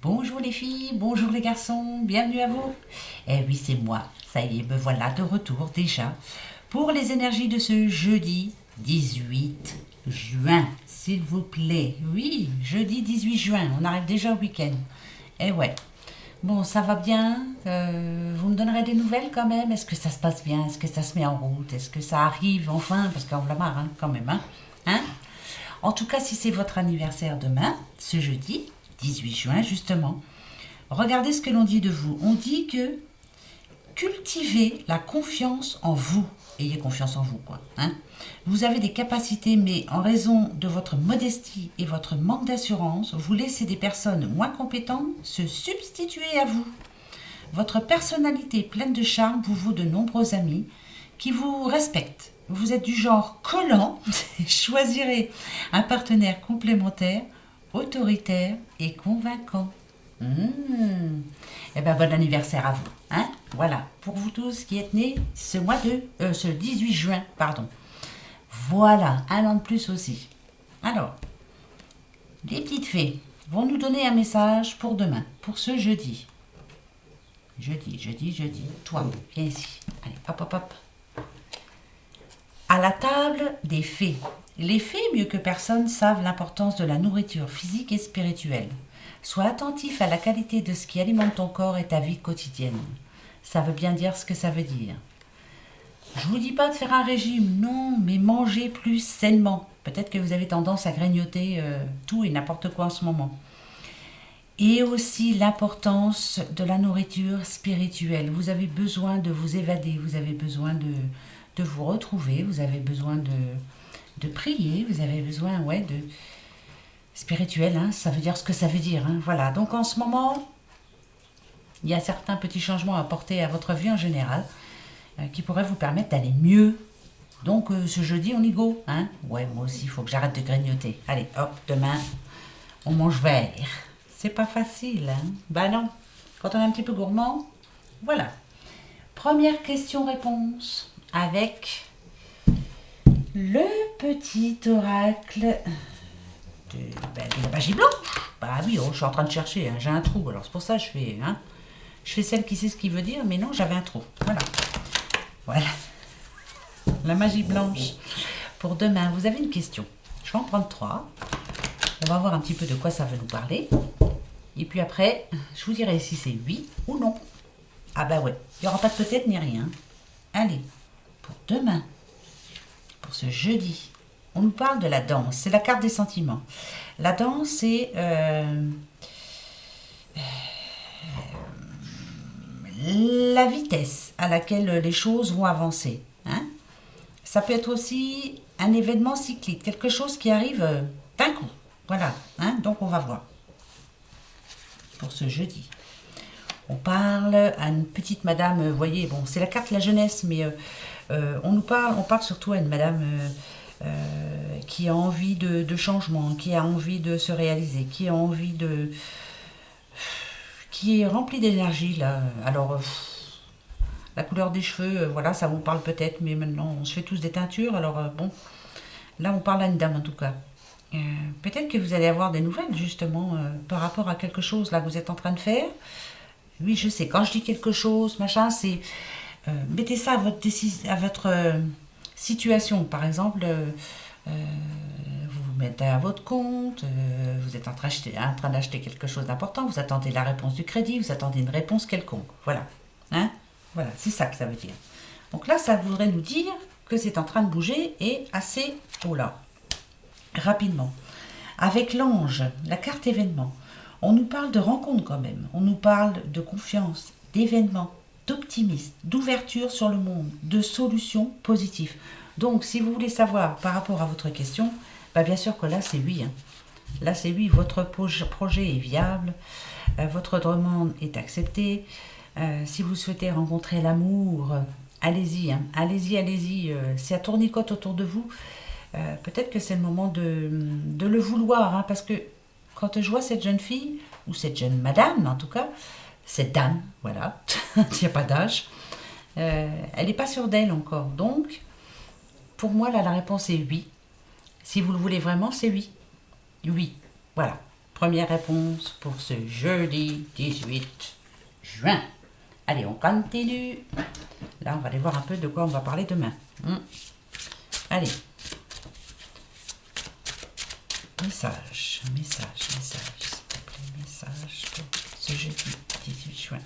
Bonjour les filles, bonjour les garçons, bienvenue à vous. Eh oui, c'est moi, ça y est, me voilà de retour déjà pour les énergies de ce jeudi 18 juin, s'il vous plaît. Oui, jeudi 18 juin, on arrive déjà au week-end. Eh ouais, bon, ça va bien, vous me donnerez des nouvelles quand même. Est-ce que ça se passe bien? Est-ce que ça se met en route? Est-ce que ça arrive enfin? Parce qu'on l'a marre, hein, quand même, hein? Hein. En tout cas, si c'est votre anniversaire demain, ce jeudi 18 juin justement, regardez ce que l'on dit de vous. On dit que cultivez la confiance en vous. Ayez confiance en vous, quoi. Hein. Vous avez des capacités, mais en raison de votre modestie et votre manque d'assurance, vous laissez des personnes moins compétentes se substituer à vous. Votre personnalité pleine de charme vous vaut de nombreux amis qui vous respectent. Vous êtes du genre collant, choisirez un partenaire complémentaire, autoritaire et convaincant. Eh ben, bon anniversaire à vous. Hein. Voilà, pour vous tous qui êtes nés ce 18 juin, pardon. Voilà, un an de plus aussi. Alors, les petites fées vont nous donner un message pour demain, pour ce jeudi. Jeudi. Toi, viens ici. Allez, hop, hop, hop. À la table des fées. Les fées, mieux que personne, savent l'importance de la nourriture physique et spirituelle. Sois attentif à la qualité de ce qui alimente ton corps et ta vie quotidienne. Ça veut bien dire ce que ça veut dire. Je vous dis pas de faire un régime, non, mais manger plus sainement. Peut-être que vous avez tendance à grignoter tout et n'importe quoi en ce moment. Et aussi l'importance de la nourriture spirituelle. Vous avez besoin de vous évader, vous avez besoin de vous retrouver, vous avez besoin de prier, vous avez besoin, de spirituel, hein, ça veut dire ce que ça veut dire. Hein, voilà, donc en ce moment, il y a certains petits changements à apporter à votre vie en général qui pourraient vous permettre d'aller mieux. Donc ce jeudi, on y go. Hein. Ouais, moi aussi, il faut que j'arrête de grignoter. Allez, hop, demain, on mange vert. C'est pas facile, hein. Bah non, quand on est un petit peu gourmand, voilà. Première question-réponse avec le petit oracle de la magie blanche. Bah oui, je suis en train de chercher, hein, j'ai un trou, alors c'est pour ça que je fais celle qui sait ce qu'il veut dire, mais non, j'avais un trou. Voilà. La magie blanche. Pour demain, vous avez une question. Je vais en prendre 3. On va voir un petit peu de quoi ça veut nous parler. Et puis après, je vous dirai si c'est oui ou non. Ah bah ouais, il n'y aura pas de peut-être ni rien. Allez, pour demain, pour ce jeudi, on nous parle de la danse. C'est la carte des sentiments. La danse, c'est la vitesse à laquelle les choses vont avancer. Hein. Ça peut être aussi un événement cyclique, quelque chose qui arrive d'un coup. Voilà, hein. Donc on va voir. Pour ce jeudi. On parle à une petite madame, vous voyez, bon, c'est la carte de la jeunesse, mais on parle surtout à une madame qui a envie de changement, qui a envie de se réaliser, qui est remplie d'énergie, là. Alors, la couleur des cheveux, voilà, ça vous parle peut-être, mais maintenant, on se fait tous des teintures, alors bon, là, on parle à une dame, en tout cas. Peut-être que vous allez avoir des nouvelles, justement, par rapport à quelque chose, là, que vous êtes en train de faire. Oui, je sais, quand je dis quelque chose, machin, c'est... mettez ça à votre situation. Par exemple, vous vous mettez à votre compte, vous êtes en train d'acheter quelque chose d'important, vous attendez la réponse du crédit, vous attendez une réponse quelconque. Voilà. Hein. Voilà, c'est ça que ça veut dire. Donc là, ça voudrait nous dire que c'est en train de bouger et assez... Oh là, rapidement. Avec l'ange, la carte événement, on nous parle de rencontres quand même, on nous parle de confiance, d'événements, d'optimisme, d'ouverture sur le monde, de solutions positives. Donc si vous voulez savoir par rapport à votre question, bah bien sûr que là c'est oui. Hein. Là c'est oui, votre projet est viable, votre demande est acceptée. Si vous souhaitez rencontrer l'amour, allez-y, hein. Allez-y, c'est à tournicote autour de vous. Peut-être que c'est le moment de le vouloir, hein, parce que quand je vois cette jeune fille, ou cette jeune madame en tout cas, cette dame, voilà, il n'y a pas d'âge, elle n'est pas sûre d'elle encore. Donc, pour moi, là, la réponse est oui. Si vous le voulez vraiment, c'est oui. Oui, voilà. première réponse pour ce jeudi 18 juin. Allez, on continue. Là, on va aller voir un peu de quoi on va parler demain. Allez. Message, s'il te plaît, message pour ce jeudi 18 juin.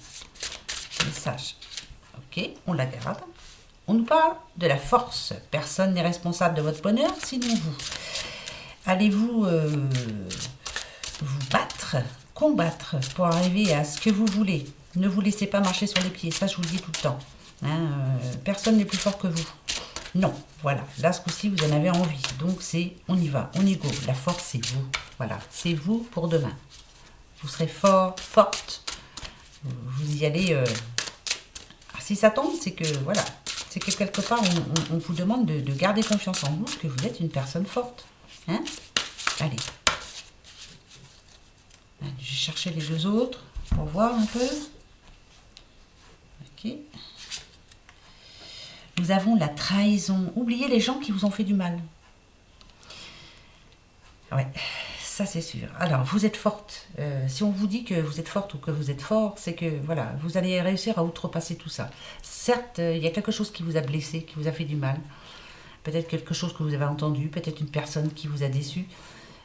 Message. Ok, on la garde. On nous parle de la force. Personne n'est responsable de votre bonheur, sinon vous. Allez-vous vous battre, combattre pour arriver à ce que vous voulez. Ne vous laissez pas marcher sur les pieds, ça je vous le dis tout le temps. Personne n'est plus fort que vous. Non, voilà, là ce coup-ci vous en avez envie. Donc c'est, on y va, on y go. La force c'est vous. Voilà, c'est vous pour demain. Vous serez fort, forte. Vous y allez. Si ça tombe, c'est que voilà, c'est que quelque part on vous demande de garder confiance en vous, que vous êtes une personne forte. Hein? Allez. Je vais chercher les deux autres pour voir un peu. Ok. Nous avons la trahison. Oubliez les gens qui vous ont fait du mal. Ouais, ça c'est sûr. Alors, vous êtes forte. Si on vous dit que vous êtes forte ou que vous êtes fort, c'est que, voilà, vous allez réussir à outrepasser tout ça. Certes, il y a quelque chose qui vous a blessé, qui vous a fait du mal. Peut-être quelque chose que vous avez entendu, peut-être une personne qui vous a déçu.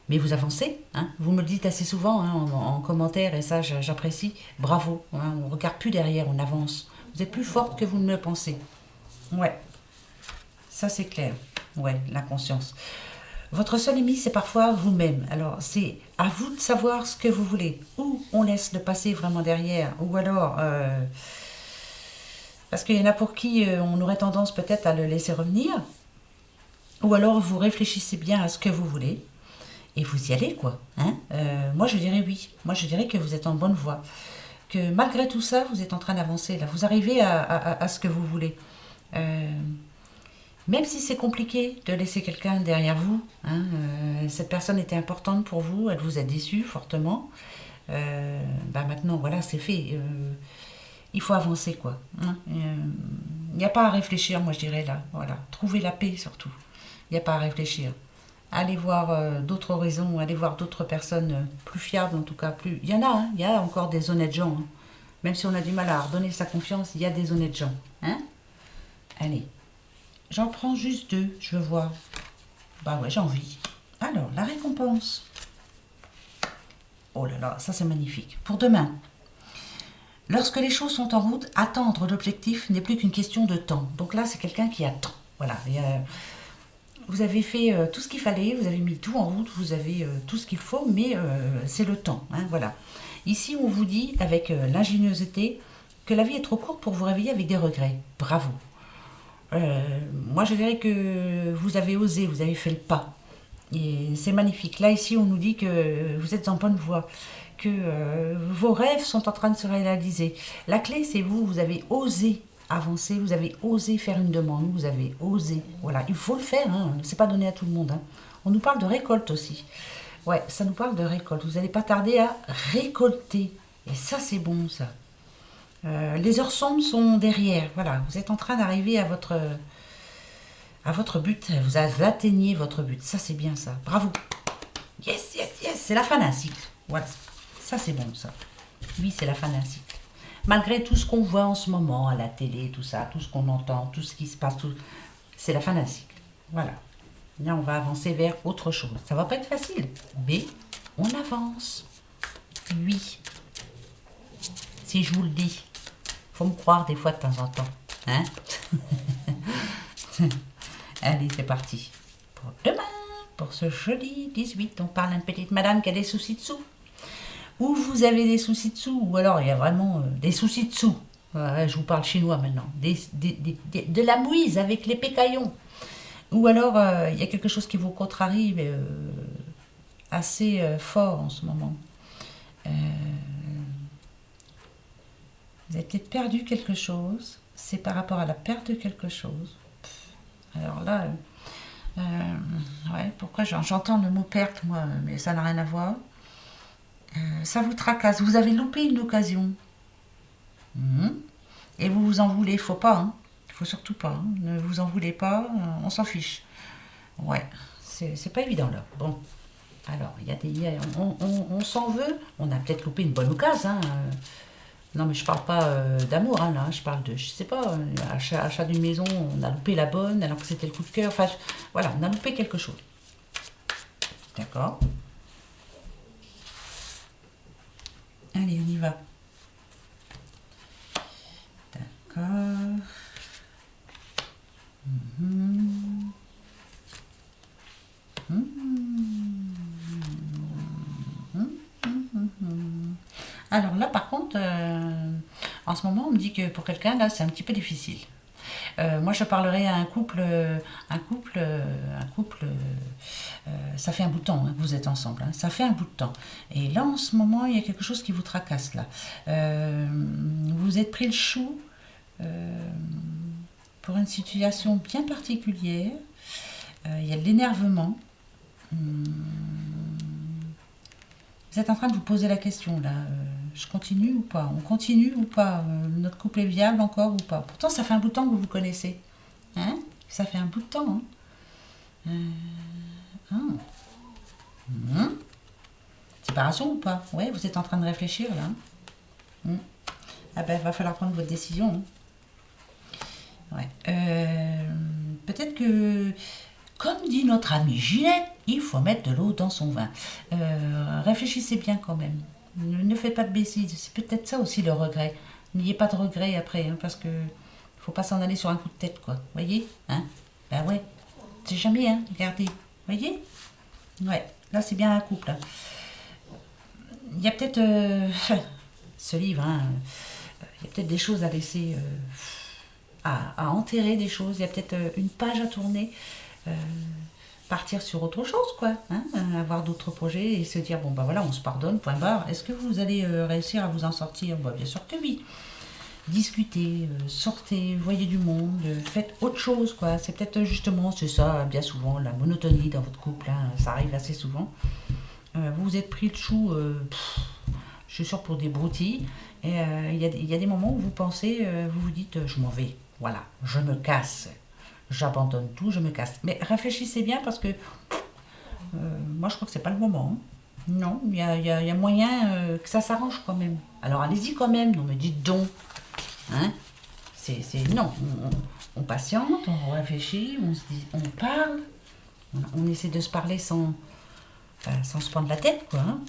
Mais vous avancez, hein. Vous me le dites assez souvent hein, en commentaire, et ça j'apprécie. Bravo, hein, on ne regarde plus derrière, on avance. Vous êtes plus forte que vous ne le pensez. Ouais, ça c'est clair. Ouais, la conscience. Votre seul ennemi, c'est parfois vous-même. Alors, c'est à vous de savoir ce que vous voulez. Ou on laisse le passé vraiment derrière, ou alors... parce qu'il y en a pour qui on aurait tendance peut-être à le laisser revenir. Ou alors vous réfléchissez bien à ce que vous voulez. Et vous y allez, quoi. Hein. Moi, je dirais oui. Moi, je dirais que vous êtes en bonne voie. Que malgré tout ça, vous êtes en train d'avancer. Là, vous arrivez à ce que vous voulez. Même si c'est compliqué de laisser quelqu'un derrière vous, hein, cette personne était importante pour vous, elle vous a déçu fortement. Maintenant, voilà, c'est fait. Il faut avancer, quoi. Hein. Il n'y a pas à réfléchir, moi, je dirais, là. Voilà. Trouvez la paix, surtout. Il n'y a pas à réfléchir. Allez voir d'autres horizons, allez voir d'autres personnes plus fiables en tout cas. Il y en a, hein, il y a encore des honnêtes gens. Hein. Même si on a du mal à redonner sa confiance, il y a des honnêtes gens. Hein. Allez, j'en prends juste deux, je veux voir. Bah ouais, j'ai envie. Alors, la récompense. Oh là là, ça c'est magnifique. Pour demain. Lorsque les choses sont en route, attendre l'objectif n'est plus qu'une question de temps. Donc là, c'est quelqu'un qui attend. Voilà, vous avez fait tout ce qu'il fallait, vous avez mis tout en route, vous avez tout ce qu'il faut, mais c'est le temps. Hein, voilà. Ici, on vous dit, avec l'ingéniosité, que la vie est trop courte pour vous réveiller avec des regrets. Bravo. Moi, je dirais que vous avez osé, vous avez fait le pas. Et c'est magnifique. Là, ici, on nous dit que vous êtes en bonne voie, que vos rêves sont en train de se réaliser. La clé, c'est vous, vous avez osé avancer, vous avez osé faire une demande, vous avez osé. Voilà, il faut le faire, hein. C'est pas donné à tout le monde. Hein. On nous parle de récolte aussi. Ouais, ça nous parle de récolte. Vous n'allez pas tarder à récolter. Et ça, c'est bon, ça. Les heures sombres sont derrière. Voilà, vous êtes en train d'arriver à votre but. Vous atteignez votre but. Ça, c'est bien, ça. Bravo. Yes, yes, yes. C'est la fin d'un cycle. Voilà. Ça, c'est bon, ça. Oui, c'est la fin d'un cycle. Malgré tout ce qu'on voit en ce moment à la télé, tout ça, tout ce qu'on entend, tout ce qui se passe, c'est la fin d'un cycle. Voilà. Là, on va avancer vers autre chose. Ça va pas être facile, mais on avance. Oui. Si je vous le dis, faut me croire des fois de temps en temps. Hein. Allez, c'est parti. Pour demain, pour ce jeudi 18, on parle d'une petite madame qui a des soucis de sous. Ou vous avez des soucis de sous, ou alors il y a vraiment des soucis de sous. Je vous parle chinois maintenant. De la mouise avec les pécaillons. Ou alors il y a quelque chose qui vous contrarie assez fort en ce moment. Vous avez peut-être perdu quelque chose. C'est par rapport à la perte de quelque chose. Alors là, ouais, pourquoi j'entends le mot perte, moi, mais ça n'a rien à voir. Ça vous tracasse, vous avez loupé une occasion. Et vous vous en voulez, faut pas, hein. Faut surtout pas, hein. Ne vous en voulez pas, on s'en fiche. Ouais, c'est pas évident là. Bon, Alors, il y a on s'en veut. On a peut-être loupé une bonne occasion. Hein. Non, mais je parle pas d'amour, hein, là. Je parle de, je sais pas, achat d'une maison, on a loupé la bonne alors que c'était le coup de cœur. Enfin, voilà, on a loupé quelque chose. D'accord. Allez, on y va. D'accord. Mhm. Alors là, par contre, en ce moment, on me dit que pour quelqu'un, là, c'est un petit peu difficile. Moi, je parlerai à ça fait un bout de temps hein, que vous êtes ensemble, hein, ça fait un bout de temps. Et là, en ce moment, il y a quelque chose qui vous tracasse, là. Vous êtes pris le chou euh, pour une situation bien particulière. Il y a de l'énervement. Hum, Vous êtes en train de vous poser la question là. Je continue ou pas? On continue ou pas? Notre couple est viable encore ou pas? Pourtant, ça fait un bout de temps que vous vous connaissez. Hein? Ça fait un bout de temps. Hein? Ah. Séparation ou pas? Ouais, vous êtes en train de réfléchir là. Ah ben, va falloir prendre votre décision. Hein. Ouais. Peut-être que, comme dit notre amie Ginette, il faut mettre de l'eau dans son vin. Réfléchissez bien quand même. Ne faites pas de bêtises. C'est peut-être ça aussi le regret. N'ayez pas de regret après, hein, parce que faut pas s'en aller sur un coup de tête, quoi. Voyez, hein? Ben ouais. C'est jamais, hein. Regardez. Voyez? Ouais. Là, c'est bien un couple. Hein. Il y a peut-être ce livre, hein, il y a peut-être des choses à laisser, à enterrer des choses. Il y a peut-être une page à tourner. euh, Partir sur autre chose, quoi. Hein, avoir d'autres projets et se dire, bon, bah voilà, on se pardonne, point barre. Est-ce que vous allez réussir à vous en sortir? Bah, bien sûr que oui. Discutez, sortez, voyez du monde, faites autre chose, quoi. C'est peut-être justement, c'est ça, bien souvent, la monotonie dans votre couple, hein, ça arrive assez souvent. Vous vous êtes pris le chou, je suis sûre, pour des broutilles. Et il y a des moments où vous pensez, vous vous dites, je m'en vais, voilà, je me casse. J'abandonne tout, je me casse. Mais réfléchissez bien parce que moi je crois que c'est pas le moment. Hein. Non, il y a moyen que ça s'arrange quand même. Alors allez-y quand même, non mais dites donc. Hein. Non, on patiente, on réfléchit, on se dit, on parle, on essaie de se parler sans se prendre la tête, quoi. Hein.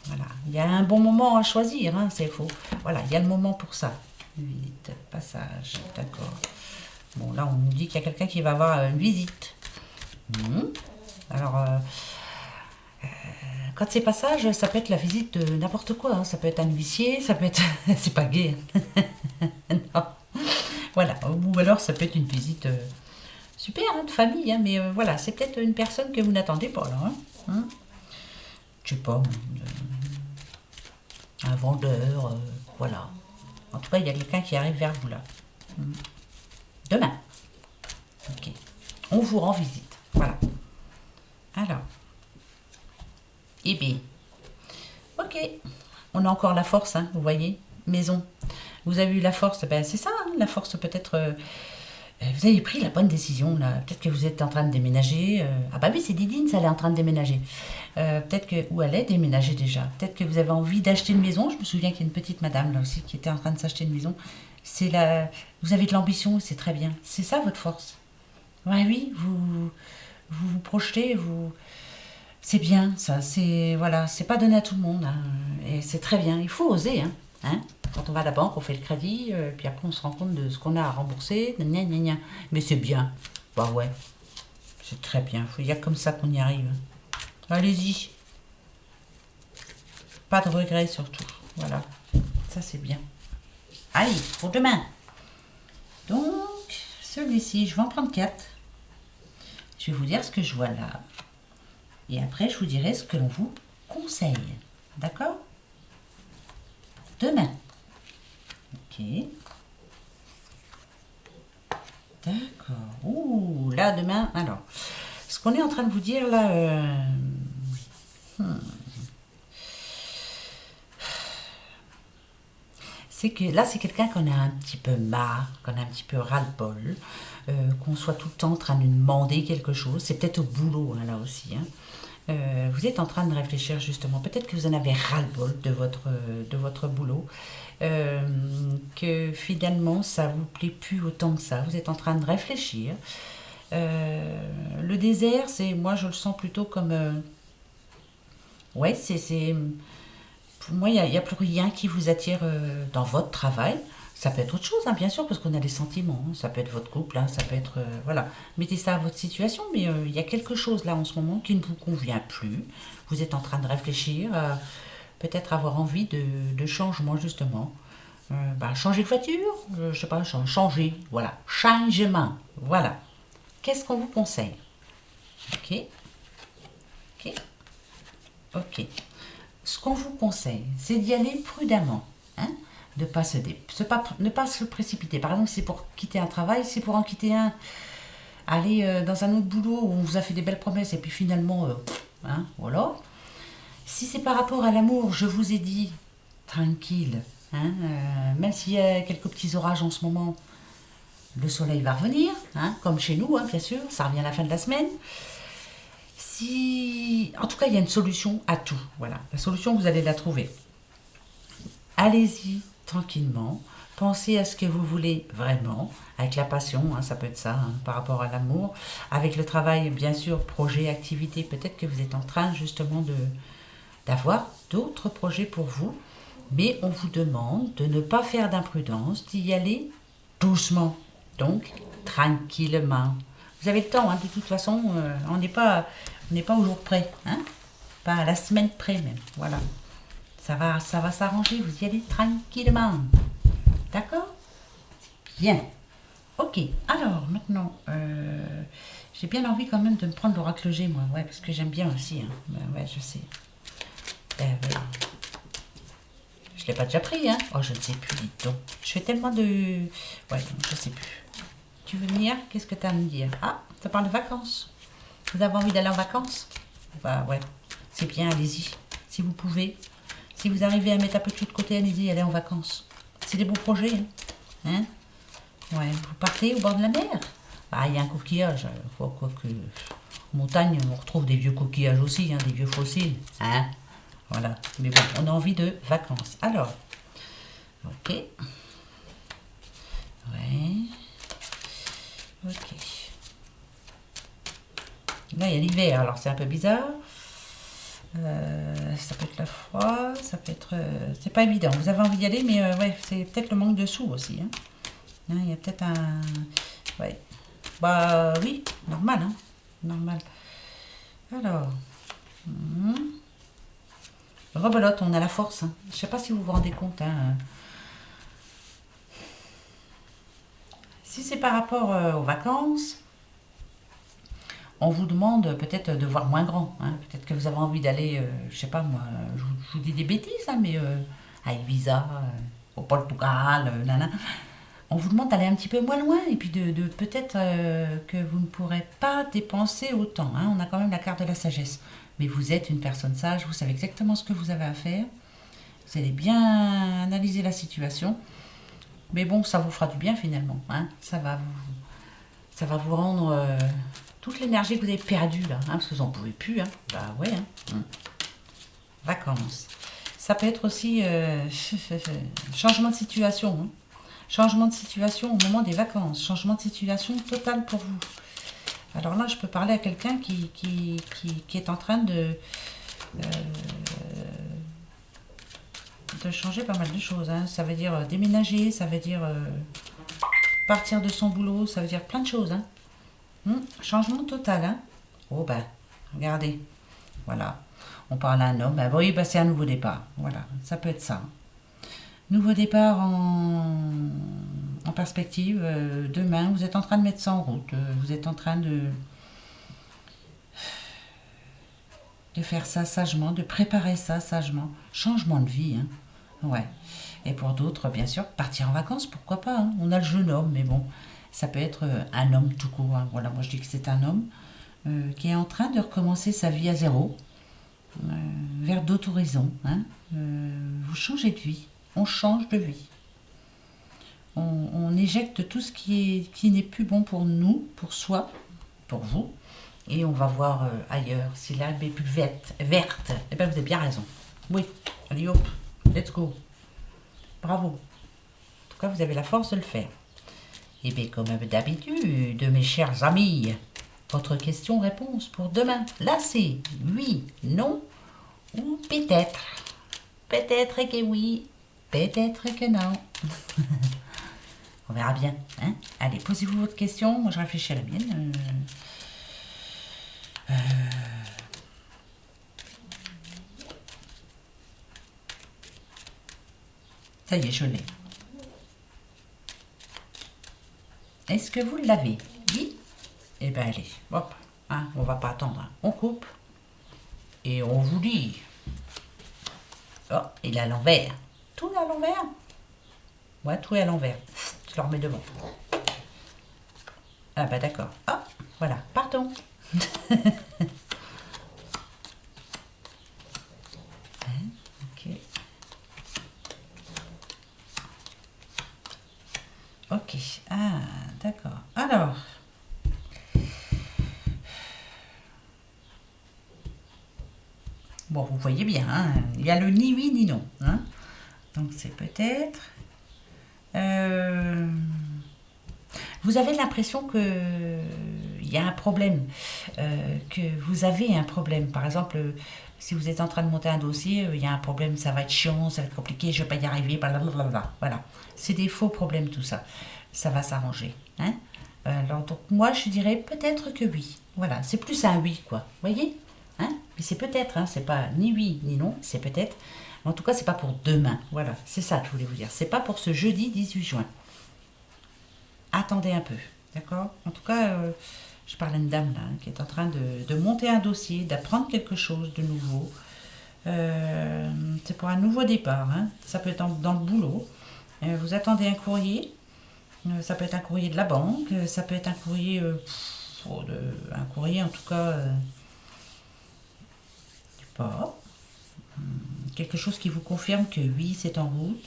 Voilà, il y a un bon moment à choisir, hein, c'est faux. Voilà, il y a le moment pour ça. Vite, passage, d'accord. Bon, là, on nous dit qu'il y a quelqu'un qui va avoir une visite. Alors, quand c'est passage, ça peut être la visite de n'importe quoi. Hein. Ça peut être un huissier, ça peut être... c'est pas gay. Non. Voilà. Ou alors, ça peut être une visite super, hein, de famille. Hein, mais voilà, c'est peut-être une personne que vous n'attendez pas, là. Hein. Je sais pas, un vendeur, voilà. En tout cas, il y a quelqu'un qui arrive vers vous, là. Demain. Ok. On vous rend visite. Voilà. Alors. Eh bien. Ok. On a encore la force, hein, vous voyez. Maison. Vous avez eu la force. Ben, c'est ça, hein, la force peut-être. Vous avez pris la bonne décision, là. Peut-être que vous êtes en train de déménager. Ah bah oui, c'est Didine, ça, elle est en train de déménager. Peut-être que... Ou elle est déménagée déjà. Peut-être que vous avez envie d'acheter une maison. Je me souviens qu'il y a une petite madame, là aussi, qui était en train de s'acheter une maison. C'est la... Vous avez de l'ambition, c'est très bien. C'est ça, votre force. Ouais, oui, vous projetez, vous... C'est bien, ça. C'est... Voilà, c'est pas donné à tout le monde. Hein. Et c'est très bien. Il faut oser, hein. Hein. Quand on va à la banque, on fait le crédit, puis après on se rend compte de ce qu'on a à rembourser. Gna, gna, gna. Mais c'est bien. Bah ouais, c'est très bien. Il y a comme ça qu'on y arrive. Allez-y. Pas de regrets surtout. Voilà. Ça c'est bien. Allez, pour demain. Donc, celui-ci, je vais en prendre 4. Je vais vous dire ce que je vois là. Et après, je vous dirai ce que l'on vous conseille. D'accord? Demain. Ok. D'accord. Ouh, là, demain, alors, ce qu'on est en train de vous dire, là, c'est que là, c'est quelqu'un qu'on a un petit peu marre, qu'on a un petit peu ras-le-bol, qu'on soit tout le temps en train de lui demander quelque chose. C'est peut-être au boulot, hein, là aussi. Hein. Vous êtes en train de réfléchir justement, peut-être que vous en avez ras-le-bol de votre boulot, que finalement ça vous plaît plus autant que ça. Vous êtes en train de réfléchir. Le désert, moi je le sens plutôt comme, ouais, pour moi il y a plus rien qui vous attire dans votre travail. Ça peut être autre chose, hein, bien sûr, parce qu'on a des sentiments, hein. Ça peut être votre couple, hein, ça peut être, voilà. Mettez ça à votre situation, mais il y a quelque chose là en ce moment qui ne vous convient plus. Vous êtes en train de réfléchir, peut-être avoir envie de changement justement. Changer de voiture, je sais pas, changer, voilà, changement, voilà. Qu'est-ce qu'on vous conseille? Ok, ok, ok. Ce qu'on vous conseille, c'est d'y aller prudemment, hein, de pas ne pas se précipiter. Par exemple, si c'est pour quitter un travail, c'est pour en quitter un, aller dans un autre boulot où on vous a fait des belles promesses et puis finalement, hein, voilà. Si c'est par rapport à l'amour, je vous ai dit, tranquille, hein, même s'il y a quelques petits orages en ce moment, le soleil va revenir, hein, comme chez nous, hein, bien sûr, ça revient à la fin de la semaine. Si, en tout cas, il y a une solution à tout. Voilà, la solution, vous allez la trouver. Allez-y tranquillement. Pensez à ce que vous voulez vraiment, avec la passion, hein, ça peut être ça, hein, par rapport à l'amour. Avec le travail, bien sûr, projet, activité, peut-être que vous êtes en train justement d'avoir d'autres projets pour vous, mais on vous demande de ne pas faire d'imprudence, d'y aller doucement, donc tranquillement. Vous avez le temps, hein, de toute façon, on n'est pas au jour près, hein, pas à la semaine près même, voilà. Ça va s'arranger, vous y allez tranquillement. D'accord? Bien. Ok, alors maintenant, j'ai bien envie quand même de me prendre l'oracle G, moi, ouais, parce que j'aime bien aussi, hein. Ouais, je sais. Ouais. Je l'ai pas déjà pris, hein. Oh, je ne sais plus, dites donc. Je fais tellement de... Ouais, je sais plus. Tu veux venir? Qu'est-ce que tu as à me dire? Ah, ça parle de vacances. Vous avez envie d'aller en vacances? Bah ouais, c'est bien, allez-y. Si vous pouvez. Si vous arrivez à mettre un peu de côté, allez-y, allez en vacances. C'est des beaux projets, hein. Hein? Ouais, vous partez au bord de la mer. Ah, il y a un coquillage. Quoi que... En montagne, on retrouve des vieux coquillages aussi, hein, des vieux fossiles. Hein? Voilà. Mais bon, on a envie de vacances. Alors, ok. Ouais. Ok. Là, il y a l'hiver, alors c'est un peu bizarre. Ça peut être la froid, ça peut être... c'est pas évident. Vous avez envie d'y aller, mais ouais, c'est peut-être le manque de sous aussi, hein. Hein, il y a peut-être un... Ouais. Bah oui, normal, hein. Normal. Alors... Rebelote, on a la force, hein. Je sais pas si vous vous rendez compte, hein. Si c'est par rapport aux vacances, on vous demande peut-être de voir moins grand, hein. Peut-être que vous avez envie d'aller, je sais pas moi, je vous dis des bêtises, hein, mais à Ibiza, au Portugal, nana. On vous demande d'aller un petit peu moins loin et puis de peut-être que vous ne pourrez pas dépenser autant, hein. On a quand même la carte de la sagesse. Mais vous êtes une personne sage, vous savez exactement ce que vous avez à faire. Vous allez bien analyser la situation. Mais bon, ça vous fera du bien finalement, hein. Ça va vous rendre toute l'énergie que vous avez perdue là, hein, parce que vous n'en pouvez plus, hein. Bah ouais, hein. Vacances. Ça peut être aussi changement de situation, hein. Changement de situation au moment des vacances. Changement de situation total pour vous. Alors là, je peux parler à quelqu'un qui est en train de changer pas mal de choses, hein. Ça veut dire déménager, ça veut dire partir de son boulot, ça veut dire plein de choses, hein. Changement total, hein. Oh ben, regardez. Voilà. On parle à un homme. Ben oui, ben c'est un nouveau départ. Voilà, ça peut être ça. Nouveau départ en perspective. Demain, vous êtes en train de mettre ça en route. Vous êtes en train de faire ça sagement, de préparer ça sagement. Changement de vie, hein. Ouais. Et pour d'autres, bien sûr, partir en vacances, pourquoi pas, hein. On a le jeune homme, mais bon, ça peut être un homme tout court, hein. Voilà, moi je dis que c'est un homme qui est en train de recommencer sa vie à zéro, vers d'autres horizons, hein. Vous changez de vie, on change de vie. On éjecte tout ce qui n'est plus bon pour nous, pour soi, pour vous, Et on va voir ailleurs si l'herbe est plus verte. Eh bien, vous avez bien raison. Oui, allez hop, let's go. Bravo. En tout cas, vous avez la force de le faire. Et bien, comme d'habitude, mes chers amis, votre question-réponse pour demain. Là, c'est oui, non ou peut-être. Peut-être que oui, peut-être que non. On verra bien. Hein. Allez, posez-vous votre question. Moi, je réfléchis à la mienne. Ça y est, je l'ai. Est-ce que vous l'avez? Oui. Eh bien, allez, hop. Hein, on va pas attendre. Hein. On coupe. Et on vous lit. Oh, il est à l'envers. Tout est à l'envers? Ouais, tout est à l'envers. Je le remets devant. Ah bah d'accord. Ah, voilà, pardon. Ok. Ok. Ah, d'accord. Alors. Bon, vous voyez bien, hein, il y a le ni oui ni non. Hein. Donc c'est peut-être... vous avez l'impression que il y a un problème, que vous avez un problème. Par exemple, si vous êtes en train de monter un dossier, il y a un problème, ça va être chiant, ça va être compliqué, je ne vais pas y arriver, blablabla. Voilà, c'est des faux problèmes tout ça. Ça va s'arranger. Hein. Alors donc moi je dirais peut-être que oui. Voilà, c'est plus un oui quoi. Voyez, hein. Mais c'est peut-être, hein, c'est pas ni oui ni non, c'est peut-être. En tout cas, c'est pas pour demain. Voilà, c'est ça que je voulais vous dire. C'est pas pour ce jeudi 18 juin. Attendez un peu, d'accord. En tout cas, je parle à une dame là, hein, qui est en train de monter un dossier, d'apprendre quelque chose de nouveau. C'est pour un nouveau départ, hein. Ça peut être dans le boulot. Vous attendez un courrier, ça peut être un courrier de la banque, ça peut être un courrier, un courrier en tout cas, je sais pas, quelque chose qui vous confirme que oui, c'est en route.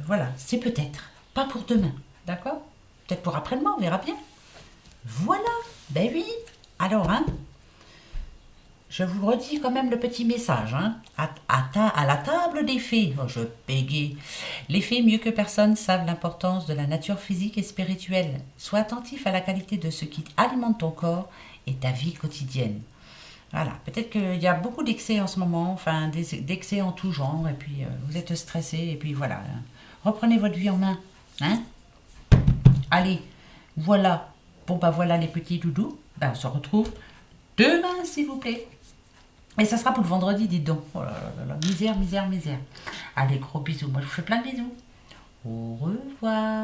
Voilà, c'est peut-être, pas pour demain, d'accord. Peut-être pour après-demain, on verra bien. Voilà, ben oui. Alors, hein, je vous redis quand même le petit message. Hein. À la table des fées, oh, je bégaye. Les fées, mieux que personne, savent l'importance de la nature physique et spirituelle. Sois attentif à la qualité de ce qui alimente ton corps et ta vie quotidienne. Voilà, peut-être qu'il y a beaucoup d'excès en ce moment, enfin d'excès en tout genre, et puis vous êtes stressé, et puis voilà. Hein. Reprenez votre vie en main. Hein. Allez, voilà. Bon, bah voilà les petits doudous. Ben, on se retrouve demain, s'il vous plaît. Et ça sera pour le vendredi, dites donc. Oh là là là, misère, misère, misère. Allez, gros bisous. Moi, je vous fais plein de bisous. Au revoir.